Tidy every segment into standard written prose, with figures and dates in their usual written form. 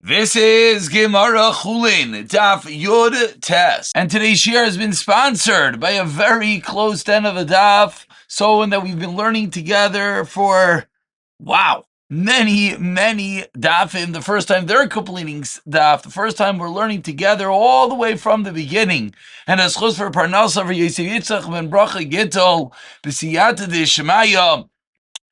This is Gemara Chullin, Daf Yud Tes. And today's shir has been sponsored by a very close den of a daf, someone that we've been learning together for, many dafim. The first time they're completing daf, the first time we're learning together all the way from the beginning. And t'l'Zchus for Pernasa for Ytzchak ben Brachah Gital, b'siyata d'shmaya,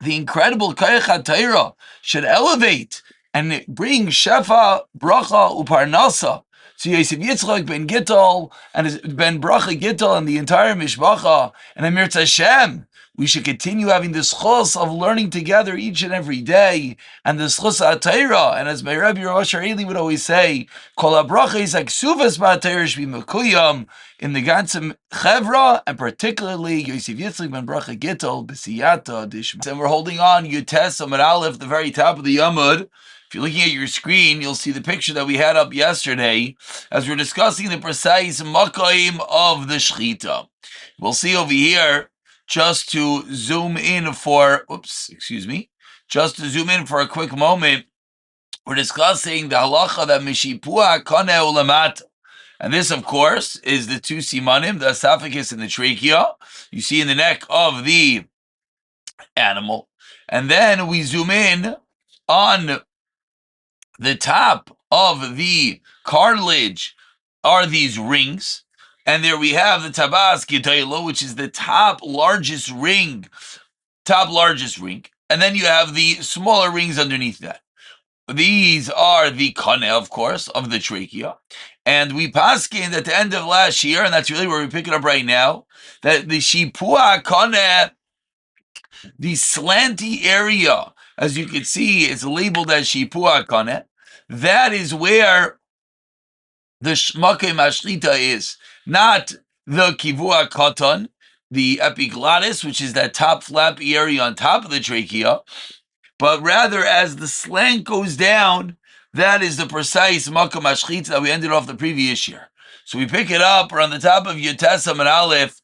the incredible Kayach HaTorah should elevate and bring Shefa, Bracha, Uparnasa to Ytzchak ben Gital and ben Brachah Gital and the entire Mishpacha. And Amir Hashem, we should continue having the Zchus of learning together each and every day, and the Zchus HaTorah. And as my Rabbi Rosh Eli would always say, Kol HaBracha is like Suvas BaTorah Shvi Mekuyam in the Gantzim Chevra, and particularly Yosef Yitzchak ben Brachah Gital b'siyata d'shma. And we're holding on Yutes Amud Aleph, the very top of the Yamud. If you're looking at your screen, you'll see the picture that we had up yesterday as we're discussing the precise makaim of the shechita. We'll see over here, just to zoom in for a quick moment, we're discussing the halacha that mishipua kaneh ulamata. And this, of course, is the two simanim, the esophagus and the trachea, you see in the neck of the animal. And then we zoom in on the top of the cartilage are these rings. And there we have the tabas גיטל, which is the top largest ring. And then you have the smaller rings underneath that. These are the kaneh, of course, of the trachea. And we paskined at the end of last year, and that's really where we pick it up right now, that the shipua kaneh, the slanty area, as you can see, it's labeled as shipua kaneh. That is where the shmakim ashchita is, not the kivua katan, the epiglottis, which is that top flappy area on top of the trachea, but rather as the slant goes down, that is the precise makam ashchita that we ended off the previous year. So we pick it up, we're on the top of Yutes Amud Aleph.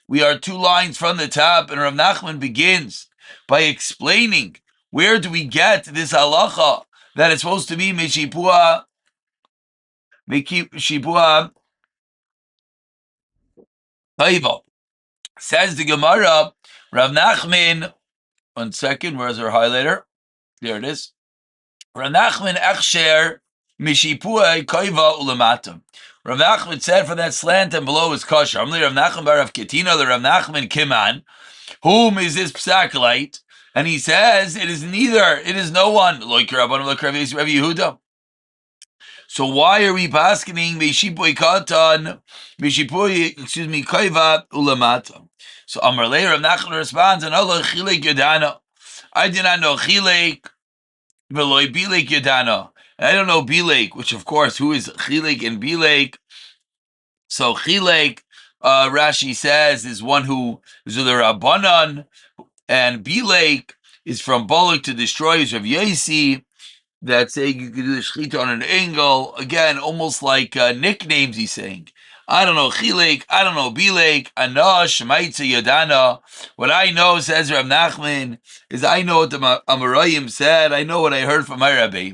We are 2 lines from the top, and Rav Nachman begins by explaining where do we get this halacha that it's supposed to be mishipua Taiva. Says the Gemara, Rav Nachman, one second, where's our highlighter? There it is. Rav Nachman Echsher Mishipua Kaiva Ulamata. Rav Nachman said for that slant and below is kosher. Amli Rav Nachman bar Rav Ketina, the Rav Nachman Kiman. Whom is this psak? And he says it is neither. It is no one. Like Rabbanim, like Rav Yehuda. So why are we paskening Mishipui Katan, Kaiva Ulamata? So Amar Le Rav Nachman responds, and Allah Chilek Yadana. I did not know Chilek, Veloy Bilek Yadana. And I don't know Bilek, which of course, who is Chilek and Bilek? So Chilek, Rashi says, is one who is the Rabbanan, and Bilek is from Balak to destroy Rav Yasi. That's saying you could do the shechita on an angle. Again, almost like nicknames he's saying. I don't know Chilek, I don't know Bilek, Anosh, Maitza Yadana. What I know, says Rav Nachman, is I know what the Amarayim said, I know what I heard from my Rabbi.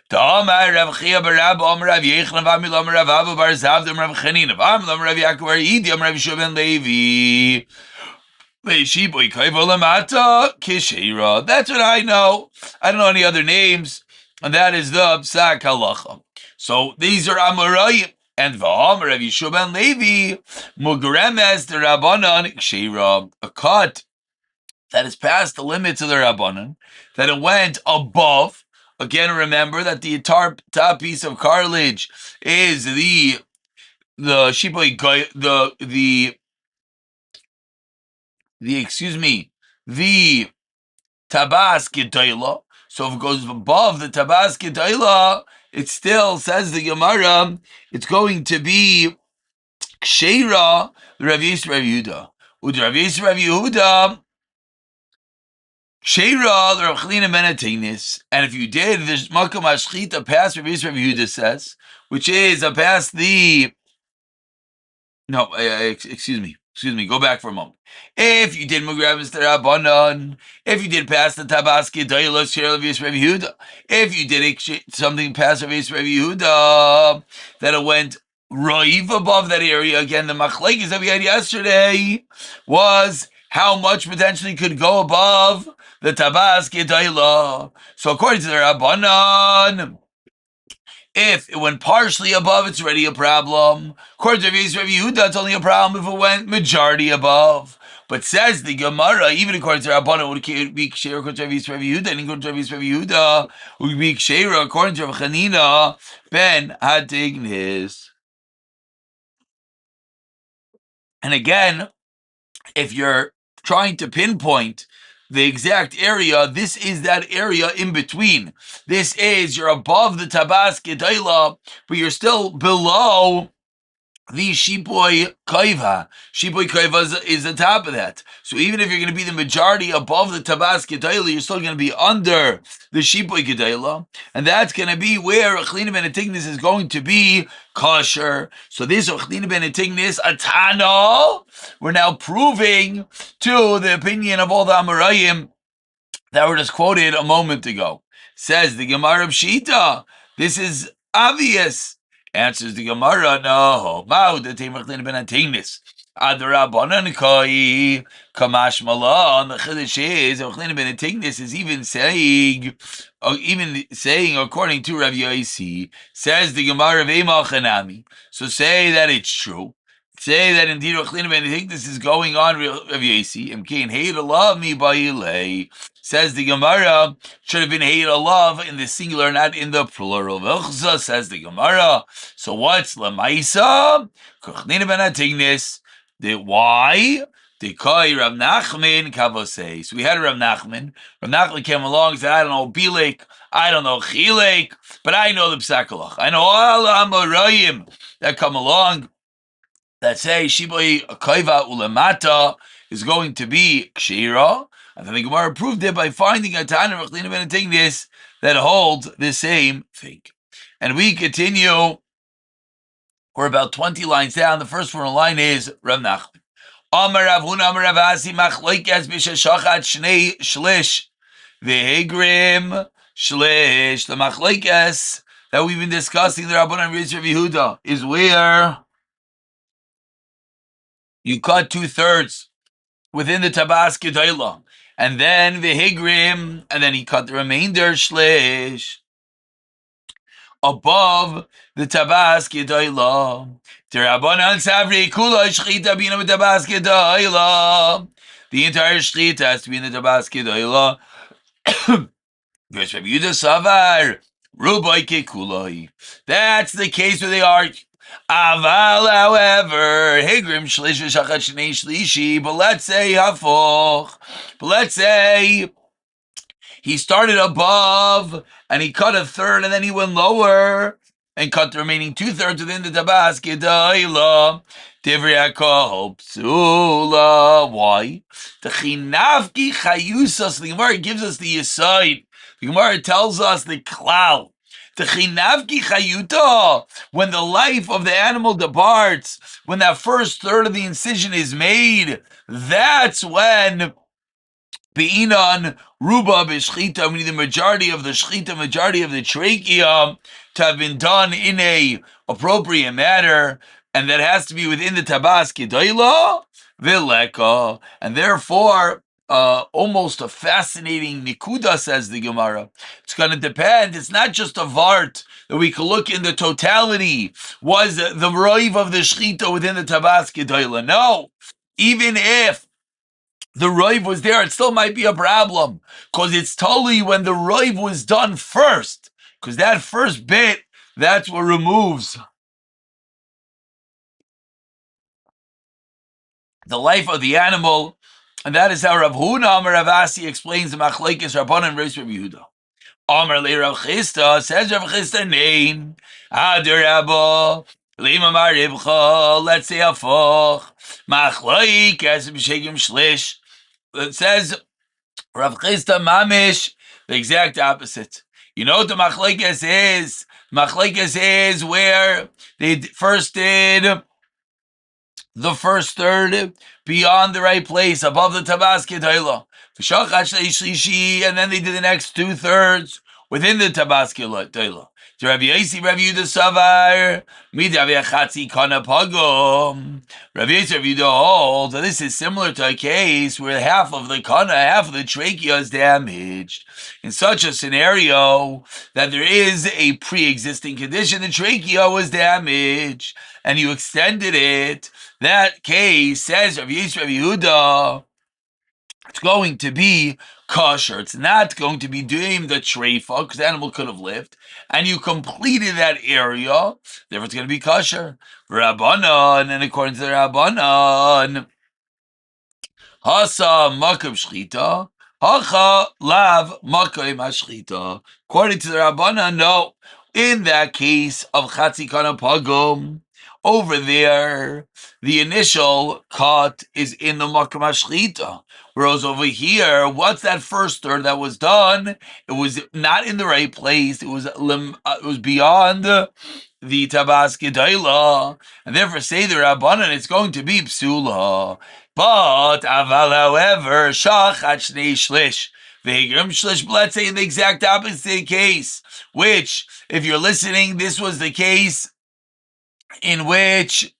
Ta'amar Rav Chia bar Rabba, Amar Rav Yechon, V'amil Amar Rav Abba bar Zavda, Amar Rav Chanina, V'amil Amar Rav Yaakov bar Yidi, Amar Rav Yeshua ben Levi. Ve'shiboi kaiva lamata, Kisheira. That's what I know. I don't know any other names. And that is the psak halacha. So these are Amarayim. And V'amar Rav Yeshua ben Levi, Mugremes the Rabbanan Ksheira, a cut that is past the limits of the Rabbanan, that it went above. Again, remember that the top piece of cartilage is the tabas גיטל. So if it goes above the tabas גיטל, it still, says the Gemara, it's going to be Ksheira, the Rav Yisrael Rav Yehuda. With Rav Yisrael Rav Yehuda, Ksheira, the Rav Chalina Menatinis. And if you did, there's Makam Ashchita past Rav Yisrael Rav Yehuda says, which is past the, no, excuse me. Go back for a moment. If you did Mugrav Mr. Rabbanon, if you did pass the Tabas Gedoyla Shir of Yisrael Yehuda, if you did something past of Yisrael Yehuda, that it went Roiv above that area, again, the Machlekes that we had yesterday was how much potentially could go above the Tabas Gedoyla. So according to the Rabbanon, if it went partially above, it's already a problem. According to Rabbi Yehuda, it's only a problem if it went majority above. But says the Gemara, even according to Rabbanan, it would be Ksheira according to Rabbi Yehuda, and according to Rabbi Yehuda, it would be Ksheira according to Rabbi Chanina ben Hatignis. And again, if you're trying to pinpoint the exact area, this is that area in between. This is, you're above the Tabas Gedaila, but you're still below the Shipoy Kaiva. Shipoy Kaiva is the top of that. So even if you're going to be the majority above the Tabas Gedaila, you're still going to be under the Shipoy Gedaila. And that's going to be where Chullin ben Atignis is going to be kosher. So this Chullin ben Atignis, Atano, we're now proving to the opinion of all the Amarayim that were just quoted a moment ago. Says the Gemara of Shita, this is obvious. Answers the Gemara, no. Mao the Chullin ben Atignis. Adarabanan koi kamash malon. The chiddush is Chullin ben Atignis is even saying according to Rav Yosi, says the Gemara of Ema Chanami. So say that it's true. Say that indeed Chullin ben Atignis is going on Rav Yosi. Imkain hate love me by Ilay. Says the Gemara, should have been hate love in the singular, not in the plural. V'chza, says the Gemara. So what's Lamaisa? Chullin ben Atignis. Why? The Koi Rav Nachman Kavosei. So we had Rav Nachman. Rav Nachman came along and said, I don't know Bilek, I don't know Chilek, but I know the Psakalach. I know all the Amoraim that come along that say Shiboi Kaiva Ulamata is going to be Kshira. And then the Gemara proved it by finding a Tana of Chullin ben Atignis that holds the same thing. And we continue. We're about 20 lines down. The first one line is Rav Nachman. Amar Rav Huna Amar Rav Asi Machlokes b'sheshachat shnei shlish v'hegrim shlish. The Machlokes that we've been discussing, the Rabbanan Riz Rav Yehuda, is where you cut 2/3 within the Tabas Gedaila, and then v'hegrim, and then he cut the remainder shlish above the Tabas Gedaila. The Rabbanan Savri Kula Shchita Bina with Tabas Gedaila. The entire Shchita has to be in the Tabas Gedaila. Verse Rabbi Yehuda Savar Rubai Kekulai. That's the case where they argue. Aval, however, Hegrim Shlish V'Shachat Shnei Shlishi. But let's say Hafoch. But let's say he started above and he cut 1/3 and then he went lower and cut the remaining 2/3 within the Tabas Gedaila. Divrei HaKol Psula. Why? The Chinavki Chayusas. The Gemara gives us the Yesod. The Gemara tells us the Klal. The Chinavki Chayuta. When the life of the animal departs, when that first third of the incision is made, that's when Be'inan Ruba B'Shchita, we need the majority of the Shchita, majority of the trachea to have been done in a appropriate manner, and that has to be within the Tabas Gedaila V'Leka, and therefore, almost a fascinating nikuda, says the Gemara. It's going to depend. It's not just a vart that we can look in the totality. Was the roiv of the Shchita within the Tabas Gedaila? No. Even if the roiv was there, it still might be a problem, because it's totally when the roiv was done first, because that first bit, that's what removes the life of the animal, and that is how Rav Huna Amar Rav Asi explains the Machlokes Rabbanan and Rav Yehuda. Amar le Rav Chisda, says Rav Chisda, nein, Adur Rabba, Lima Mar Ribcha, let's say Afoch, Machlokes B'Shegim Shlish. It says Rav Chisda Mamish, the exact opposite. You know what the Machlokes is? Machlokes is where they first did the first third beyond the right place, above the tabas gedayla. And then they did the next 2/3 within the tabas gedayla. Rabbi Yossi, Rabbi Yehuda Savar, Midavi Achatzi Kana Pagum. Rabbi Yossi, Rabbi Yehuda holds that this is similar to a case where half of the kana, half of the trachea is damaged. In such a scenario, that there is a pre-existing condition, the trachea was damaged, and you extended it. That case, says Rabbi Yossi, Rabbi Yehuda, it's going to be kosher. It's not going to be doing the treifa, because the animal could have lived, and you completed that area, therefore it's going to be kosher. Rabbanon, and according to the Rabbanon, hasa makom shchita, hacha lav makom hashchita. According to the Rabbanon, no. In that case of chatzi kana pagum, over there, the initial cut is in the makom hashchita. Whereas over here, what's that first third that was done? It was not in the right place. It was beyond the tabas gedayla, and therefore say the Rabbanan, it's going to be psula. But aval, however, shachat shnei shlish v'higrim shlish. Let's say in the exact opposite case, which, if you're listening, this was the case in which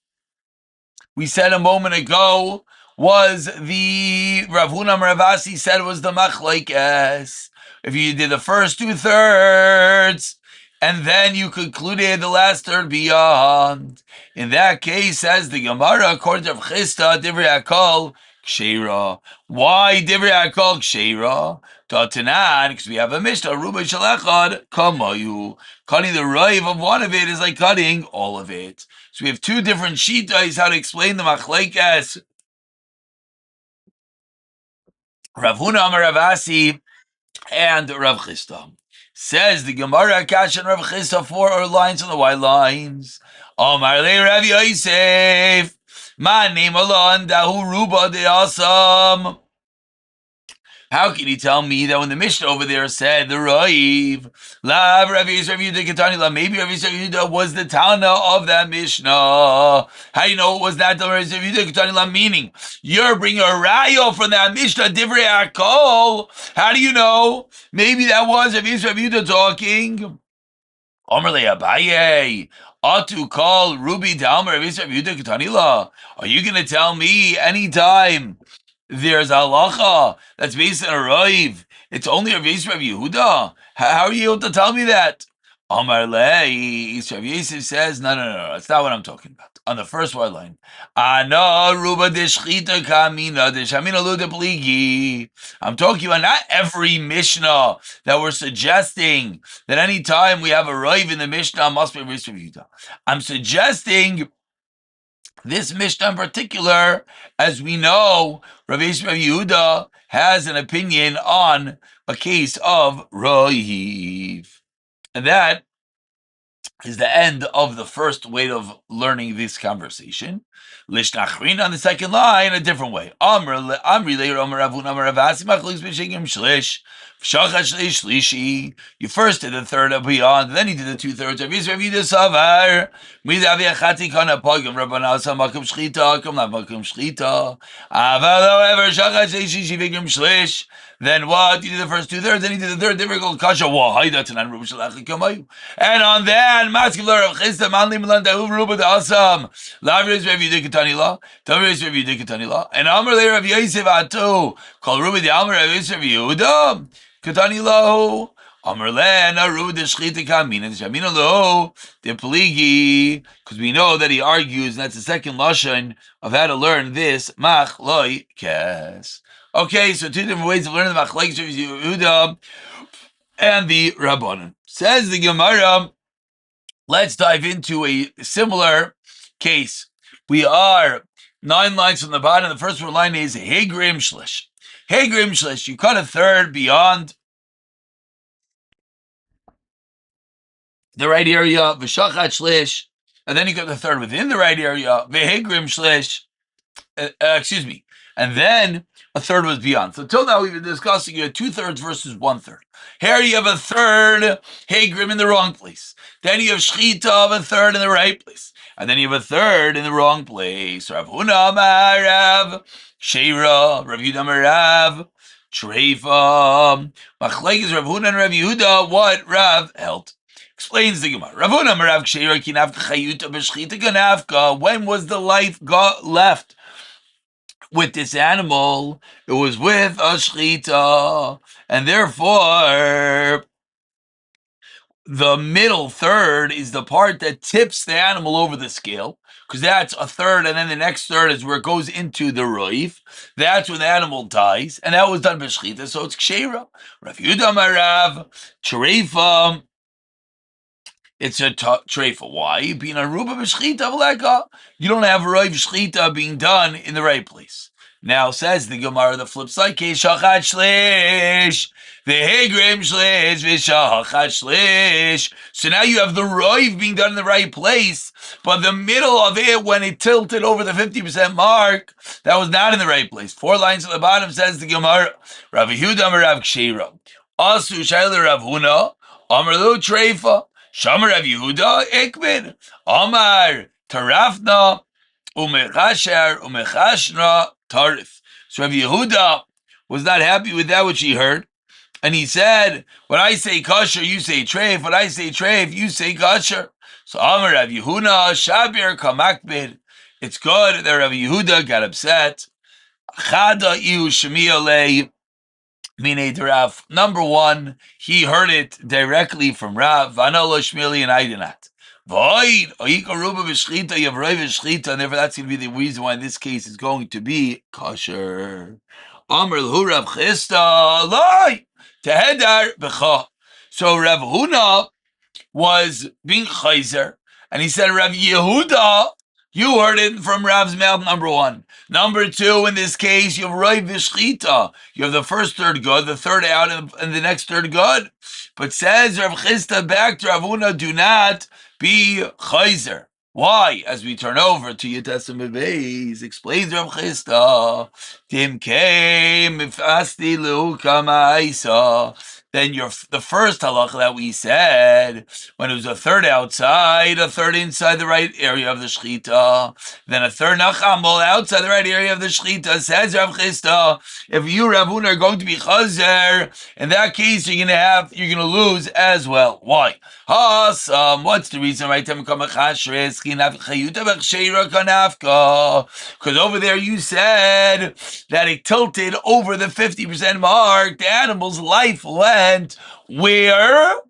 we said a moment ago was the Rav Huna Ravasi said was the machlokes. If you did the first 2/3 and then you concluded the last third beyond, in that case, says the Gemara, according to Chisda, Divrei Hakol Ksheira. Why Divrei Hakol Ksheira? Tatanan, because we have a Mishnah, Ruba Shalachad Kamayu. Cutting the rive of one of it is like cutting all of it. So we have two different shitas how to explain the machlokes. Rav Huna Amar Ravasi and Rav Chisda. Says the Gemara Akash and Rav Chisda, 4 lines on the white lines. Amar le Rav Yosef, my name alon dahu ruba de asam. How can you tell me that when the Mishnah over there said the Raiv, Lav Rav Yehuda Ketani La, maybe Rav Yehuda was the Tana of that Mishnah? How do you know it was that Rav Yehuda Ketani La? Meaning, you're bringing a Rayo from that Mishnah, Divrei Hakol. How do you know? Maybe that was Rav Yehuda talking. Omer le Abaye, Atu call Ruby Dalmer Rav Yehuda Ketani La. Are you going to tell me anytime there's a halacha that's based on a raiv, it's only a base Rav Yehuda? How are you able to tell me that? Amar lei, Rav Yosef says, no, that's not what I'm talking about. On the first word line, Ana ruba deshchita kamina deshamina lu de pligi. I'm talking about not every Mishnah that we're suggesting that any time we have a raiv in the Mishnah must be base Rav Yehuda. I'm suggesting this Mishnah in particular, as we know, Rav Yehuda has an opinion on a case of Roiv. And that is the end of the first way of learning this conversation. Lishnachrin on the second line, a different way. Amri leir Amar Ravun Amar Ravasi Machlokes b'shegim shlish. Shachat shlish shlishi. You first did the third of beyond, then you did the 2/3 of Yisrael Yehuda Savar. Midavi achati kana pagam Rabbanan Asa makom shchita kam la makom shchita. Aval however shachat shlishi v'higrim shlish. Then what? You did the first 2/3, then you did the third. Difficult kasha. Why? That's an unruba shalachik kamayu. And on that, Maskevlar of Chisda Manli Milan Dahu Ruba the Asam. Lavris Rav Yehuda Ketanila. Tavris Rav Yehuda Ketanila. And Amar Le Rav Yosef Atu. Call Ruba the Amar Rav Yehuda Ketanila. Amar Le Na Ruba the Shchita Kamina. Shamina Lo the Peligi. Because we know that he argues, and that's the second lashon of how to learn this machlokes. Okay, so two different ways of learning the machlokes of Yehuda and the Rabbanan. Says the Gemara, let's dive into a similar case. We are 9 lines from the bottom. The first line is Hegrim Shlish. Hegrim Shlish, you cut a third beyond the right area, V'shachat Shlish, and then you cut the third within the right area, V'hegrim Shlish, excuse me, and then a third was beyond. So till now we've been discussing you had 2/3 versus 1/3. Here you have a third hagrim in the wrong place. Then you have shchita of a third in the right place. And then you have a third in the wrong place. Rav Huna Amar Rav Sheira, Rav Yehuda Amar Rav Treifa. Machlekes Rav Huna and Rav Yehuda, what Rav held. Explains the Gemara. Rav Huna Amar Rav Sheira ki nafka chayuta b'shchita ganafka. When was the life left with this animal? It was with a shchita, and therefore the middle third is the part that tips the animal over the scale, because that's a third, and then the next third is where it goes into the roif. That's when the animal dies, and that was done by shchita, so it's kshera. Rav Yehuda Amar Rav Treifa. It's a treifa. Why? Being a ruba b'shchita v'leka. You don't have roiv shchita being done in the right place. Now says the Gemara, the flip side, shachat shlish, v'hegrim shlish, v'shachat shlish. So now you have the roiv being done in the right place, but the middle of it, when it tilted over the 50% mark, that was not in the right place. 4 lines at the bottom says the Gemara, Rav Yehuda Amar Rav Kshira. Asu shayla Rav Huna, Amar lo treifa. Shamar Rav Yehuda Ikbid Amar Tarafna Umechasher Umechashna Tarif. So Rav Yehuda was not happy with that which he heard, and he said, when I say kosher, you say treif. When I say treif, you say kosher. So Amar Rav Yehuda Shabir Kamakbid. It's good that Rav Yehuda got upset. Chada Iu Shemi Rav. Number one, he heard it directly from Rav. Vanolo Shmili and I did not. Void, Oikaruba Vishchita, you have Roiv Vishchita, and therefore that's going to be the reason why in this case is going to be kosher. Amr Lahu Rav Chista, Loi, Tehedar Becha. So Rav Huna was being chayzer, and he said, Rav Yehuda, you heard it from Rav's mouth, number one. Number two, in this case, you have Roiv Vishchita. You have the first third good, the third out, and the next third good. But says Rav Chista back to Rav Huna, do not be chayzer. Why? As we turn over to Yetesam Beis, explains Rav Chista, Tim came, if asti kama then the first halacha that we said, when it was a third outside, a third inside the right area of the shechita, then a third nachamol outside the right area of the shechita, says Rav Chista, if you, Rav Huna, are going to be chazer, in that case, you're going to lose as well. Why? What's the reason? Right? Because over there you said that it tilted over the 50% mark. The animal's life went where?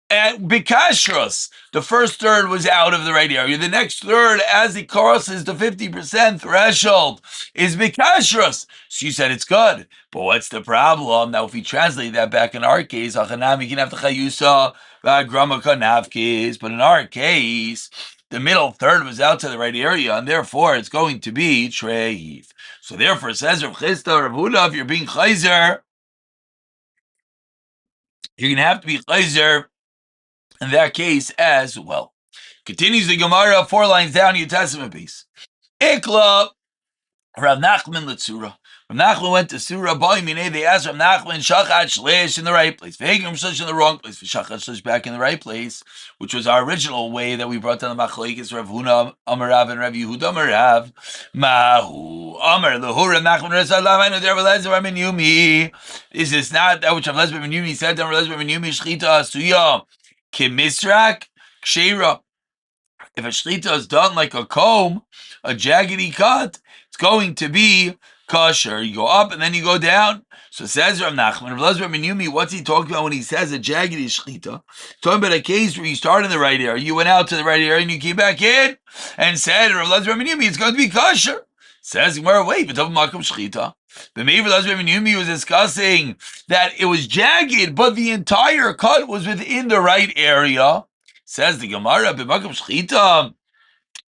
At Bikashros. The first third was out of the right area. The next third, as it crosses the 50% threshold, is Bikashros. So you said it's good. But what's the problem? Now, if we translate that back in our case, but in our case, the middle third was out to the right area, and therefore it's going to be treif. So therefore, it says Rav Chista, Rav Huda, if you're being chayzer, you're going to have to be chayzer in that case as well. Continues the Gemara 4 lines down, Yetesam Beis. Ikla Rav Nachman L'Tzura. Rav Nachman went to Surah. They asked Rav Nachman, Shachat Shlish in the right place, Vegim Shlish in the wrong place, Shachat Shlish back in the right place, which was our original way that we brought down the Machlekes Rav Huna Amar Rav and Rav Yehuda Amar Rav. Mahu Amar Lahu Rav Nachman Rezalah Anu Der Velezer Ben Yumi. Is this not that which Rav Lezer Ben Yumi said? Rav Lezer Ben Yumi Shchita Asuya Kimisrak Kshera. If a shchita is done like a comb, a jaggedy cut, it's going to be kosher. You go up and then you go down. So says Rav Nachman, Rav Lezer Ben Yumi, what's he talking about when he says a jaggedy shchita? Talking about a case where you start in the right area, you went out to the right area and you came back in and said, Rav Lezer Ben Yumi, it's going to be kosher. Says Gemara, wait, but Makom shchita. But maybe Rav Lezer Ben Yumi was discussing that it was jagged, but the entire cut was within the right area. Says the Gemara, b'makom shchita,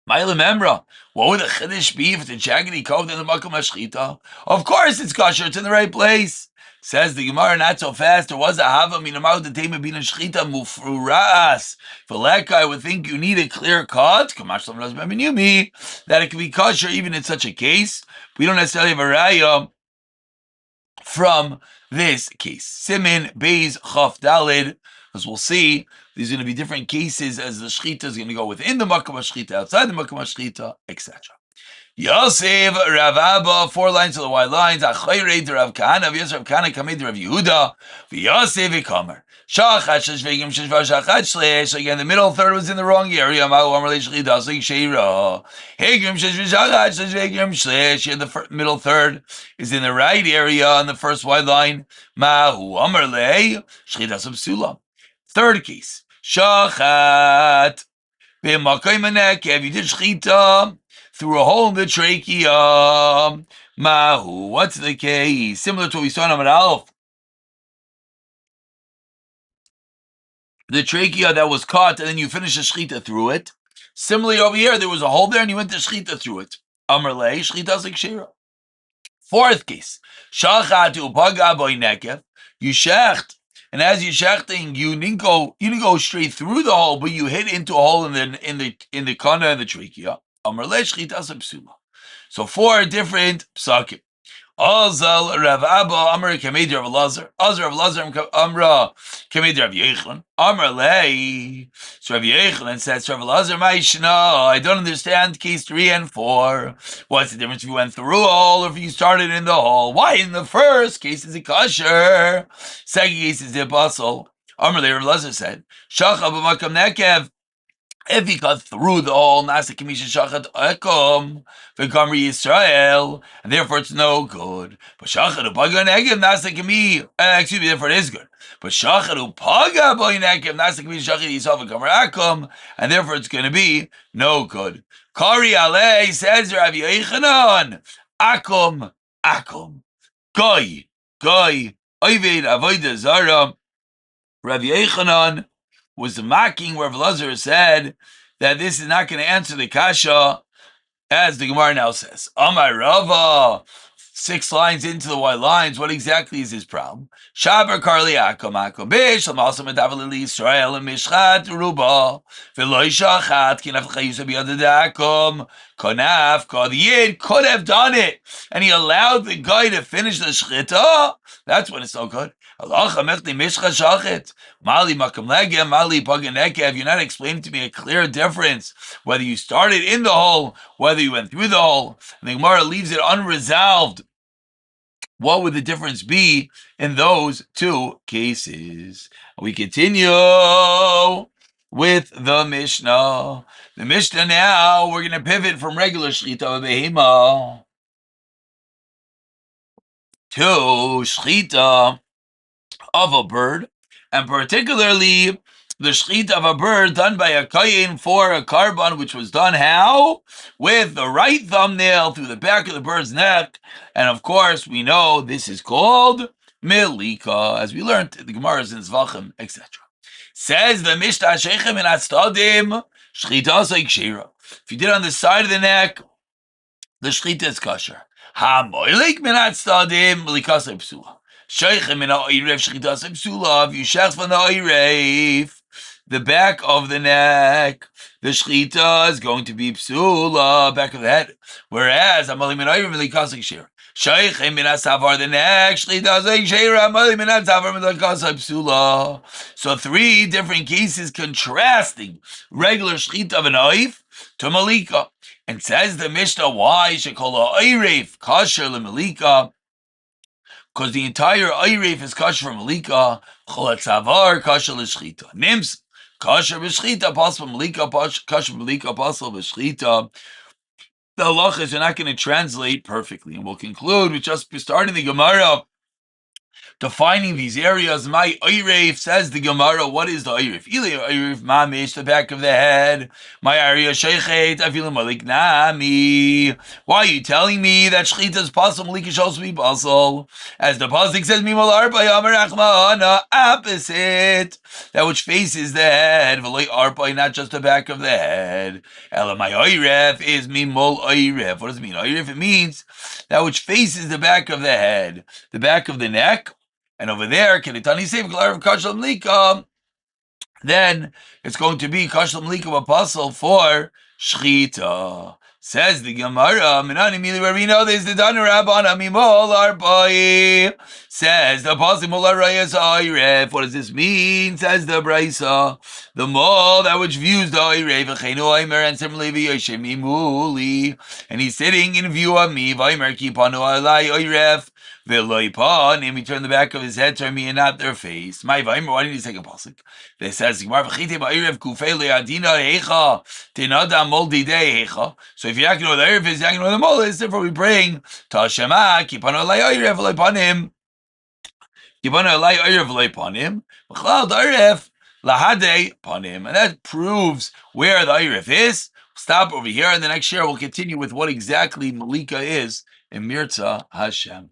ma'ilem emra. What would the chiddush be if it's a jaggedy cove in the makom shchita? Of course, it's kosher. It's in the right place. Says the Gemara, not so fast. There was a hava minamau the tema bina shchita mufruras. For that guy would think you need a clear cut. That it can be kosher even in such a case. We don't necessarily have a raya from this case. Simin Beis Chaf Dalid, as we'll see, there's going to be different cases as the shchita is going to go within the makom shchita, outside the makom shchita, etc. Yosef, Rav Abba, 4 lines to the white lines. Achayre to Rav Kahana, Yosef Rav Kahana, Kamei to Rav Yehuda, Yosef Ikamer. Shachat Sheshvegim Sheshva Shachat Shlesh. Again, the middle third was in the wrong area. Ma'u Amar Leishchi Dasik Sheira. Hegim Sheshva Shachat Sheshvegim Shlesh. Here the middle third is in the right area on the first white line. Ma'u Amar Le Shchidas Psula. Third case. Shachat B'Makai Manekev. You did shchita through a hole in the trachea. Mahu, what's the case? Similar to what we saw in Amar Aleph. The trachea that was cut, and then you finish the shchita through it. Similarly, over here, there was a hole there, and you went to shchita through it. Amar lei, shchita zekshira. Fourth case. Shachatu upaga boy nekev. You shecht, and as you shechting, you didn't go straight through the hole, but you hit into a hole in the kana and the trachea. Amar lei, shchita psula. So 4 different psakim. Azal Rav Abba Amar Kamei Rav Elazar. Azal Rav Elazar Amra Kamei Rav Yechlan. Amar Lei. So Rav Yechlan says Rav Elazar Ma'ishna. I don't understand case 3 and 4. What's the difference if you went through a hole or if you started in the hole? Why in the first case is it kosher? Second case is it basal. Amar Lei Rav Elazar said Shacha b'makam nekev. If he got through the whole Nasa Kamisha Shachat Ekom V'Gamri Yisrael, and therefore it's no good. But Shachat Upaga Negev Nasa Kami, excuse me, therefore it is good. But Shachat Upaga Boy Negev Nasa Kami Shachat Yisrael V'Gamri Ekom, and therefore it's going to be no good. Kari Alei says Rabbi Yochanan, Akom, Goy, Oived Avodah Zara. Rabbi Yochanan was mocking where Elazar said that this is not going to answer the kasha, as the Gemara now says. Amar Rava, 6 lines into the white lines, what exactly is his problem? Shaber Karli Akom Bish, Lamasam Davalili Israel, and Mishchat Ruba, Veloy Shachat, Kinaf Chayusa Biadakom, Konaf, the Yid could have done it, and he allowed the guy to finish the shchita. That's when it's no good. Mali makam legem, mali paganekev. You're not explaining to me a clear difference whether you started in the hole, whether you went through the hole. And the Gemara leaves it unresolved. What would the difference be in those 2 cases? We continue with the Mishnah. The Mishnah now, we're going to pivot from regular shchita of behema to shchita of a bird, and particularly the shchita of a bird done by a kohen for a carbon, which was done how? With the right thumbnail through the back of the bird's neck. And of course, we know this is called milika, as we learned in the Gemara's in Zvachim, etc. Says the Mishnah, Sheichem in Atstadim, shchita zeikshira. If you did it on the side of the neck, the shchita is kosher. Ha moilik min Atstadim, milika psula. Sheichem in ha'iref shchita psula. If you shech from the ha'iref, the back of the neck, the shchita is going to be psula, back of the head. Whereas, amalim min ha'iref milika zeikshira. Sheichem min ha'savar, the neck, shchita zeikshira, amalim min ha'savar milika psula. So 3 different cases contrasting regular shchita of an oif to malika. And says the Mishnah, why should call a oiref kosher lemalika? Because the entire oiref is kosher for malika. Chol hatzavar kosher l'shchita. Nims kosher b'shchita, possible malika, kosher malika, possible b'shchita. The halachas are not going to translate perfectly, and we'll conclude with just starting the Gemara, defining these areas. My oiref, says the Gemara, what is the oiref? Ili oiref mamish, the back of the head. My area sheichet, afilu malik nami. Why are you telling me that shchita is possible? Malik is also be possible. As the pasuk says, mimol arpa yamer achmana, opposite, that which faces the head. V'loy arpa, not just the back of the head. Ela my oiref is mimol oiref. What does it mean? Oiref, it means that which faces the back of the head, the back of the neck, And over there, Keditani Seif Klar of Kashal Mlika, then it's going to be Kashal Mlika Apostle for Shchita. Says the Gemara, Minani Mili where we know there's the Dana Rabban Amimol Arbai. Says the Apostle Molar Rayas Ayref. What does this mean? Says the Braisa. The mole that which views the Ayref, and similarly Muli. And he's sitting in view of me. Vaimer Kipanu Alai Ayref. And he turned the back of his head toward me and not their face. My Vaimer, why didn't he take a pasuk? They says so if you yakin with the Erev is yakin with the mole, it's therefore we praying Tashema, Kipano Lai Erev Leipanim. Kipano Lai Erev Leipanim. B'chlal Erev Lahade Panim. And that proves where the Erev is. Stop over here, and the next year we'll continue with what exactly Malika is in Mirza Hashem.